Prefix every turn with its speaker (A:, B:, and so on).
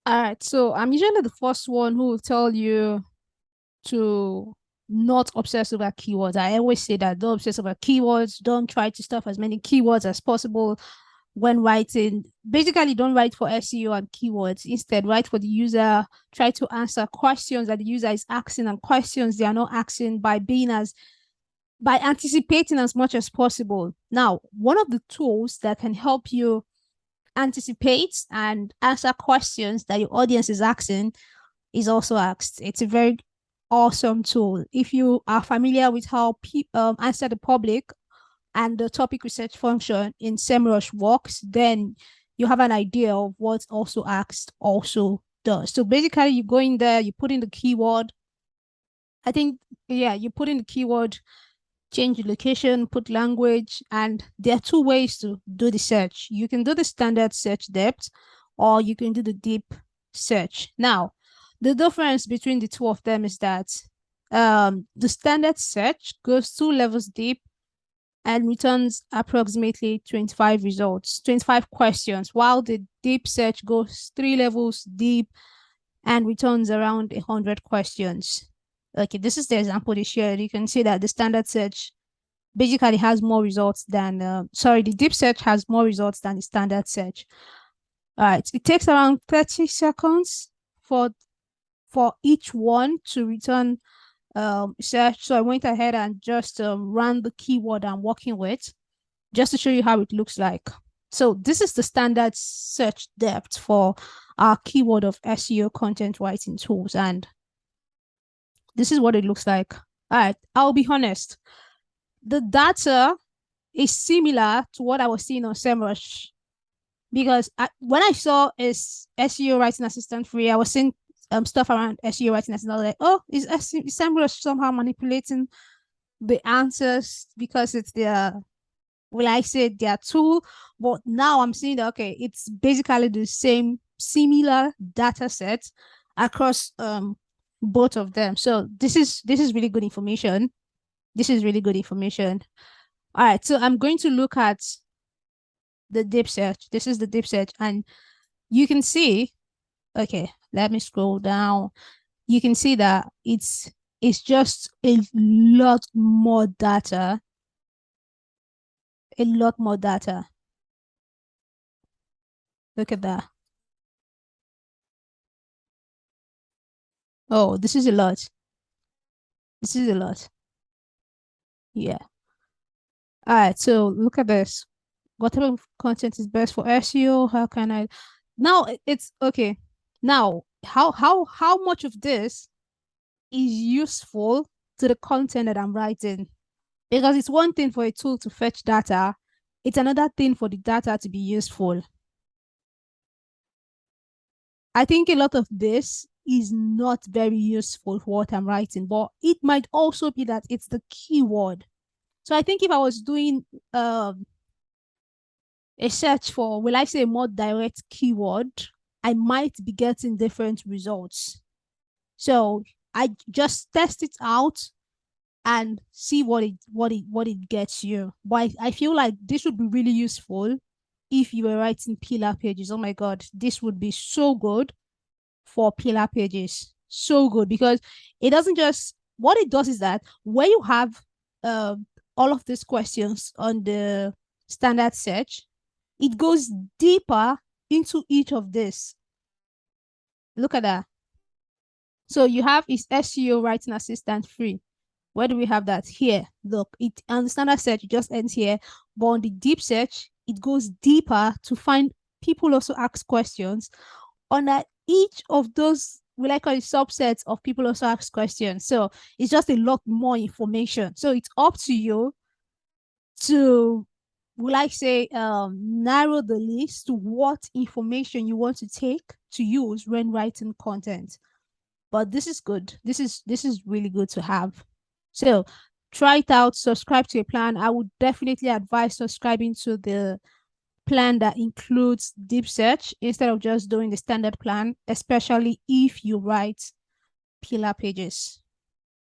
A: All right, so I'm usually the first one who will tell you to not obsess over keywords. I always say that don't obsess over keywords. Don't try to stuff as many keywords as possible when writing. Basically, don't write for SEO and keywords. Instead, write for the user. Try to answer questions that the user is asking and questions they are not asking by anticipating as much as possible. Now, one of the tools that can help you anticipate and answer questions that your audience is asking is Alsoasked. It's a very awesome tool. If you are familiar with how Answer the Public and the topic research function in SEMrush works, then you have an idea of what Alsoasked also does. So basically, you go in there, you put in the keyword. I think, yeah, you put in the keyword, change the location, put language, and there are two ways to do the search. You can do the standard search depth, or you can do the deep search. Now, the difference between the two of them is that the standard search goes 2 levels deep and returns approximately 25 results, 25 questions, while the deep search goes 3 levels deep and returns around 100 questions. Okay, this is the example they shared. You can see that the standard search basically has more results than, the deep search has more results than the standard search. All right, it takes around 30 seconds for each one to return search. So I went ahead and just ran the keyword I'm working with just to show you how it looks like. So this is the standard search depth for our keyword of SEO content writing tools. And this is what it looks like. All right, I'll be honest. The data is similar to what I was seeing on SEMrush, because when I saw is SEO writing assistant free, I was seeing stuff around SEO writing assistant. I was like, oh, is SEMrush somehow manipulating the answers because it's their, well, I said their tool? But now I'm seeing that, okay, it's basically the same similar data set across both of them. So this is really good information. This is really good information. All right, so I'm going to look at the deep search. This is the deep search, and you can see, okay, let me scroll down. You can see that it's just a lot more data. A lot more data. Look at that. Oh, this is a lot. This is a lot. Yeah. All right, so look at this. What type of content is best for SEO? How can I now it's okay. Now, how much of this is useful to the content that I'm writing? Because it's one thing for a tool to fetch data, it's another thing for the data to be useful. I think a lot of this is not very useful for what I'm writing, but it might also be that it's the keyword. So I think if I was doing a search for, will I say, a more direct keyword, I might be getting different results. So I just test it out and see what it gets you. But I feel like this would be really useful if you were writing pillar pages. Oh my god, this would be so good for pillar pages. So good, because it doesn't just, what it does is that when you have all of these questions on the standard search, it goes deeper into each of this. Look at that. So you have is SEO writing assistant free. Where do we have that? Here. Look, it on the standard search, it just ends here. But on the deep search, it goes deeper to find people also ask questions. Under each of those, we like call it subsets of people also ask questions. So it's just a lot more information. So it's up to you to, will I say, narrow the list to what information you want to take to use when writing content. But this is good. This is really good to have. So try it out, subscribe to a plan. I would definitely advise subscribing to the plan that includes deep search instead of just doing the standard plan, especially if you write pillar pages.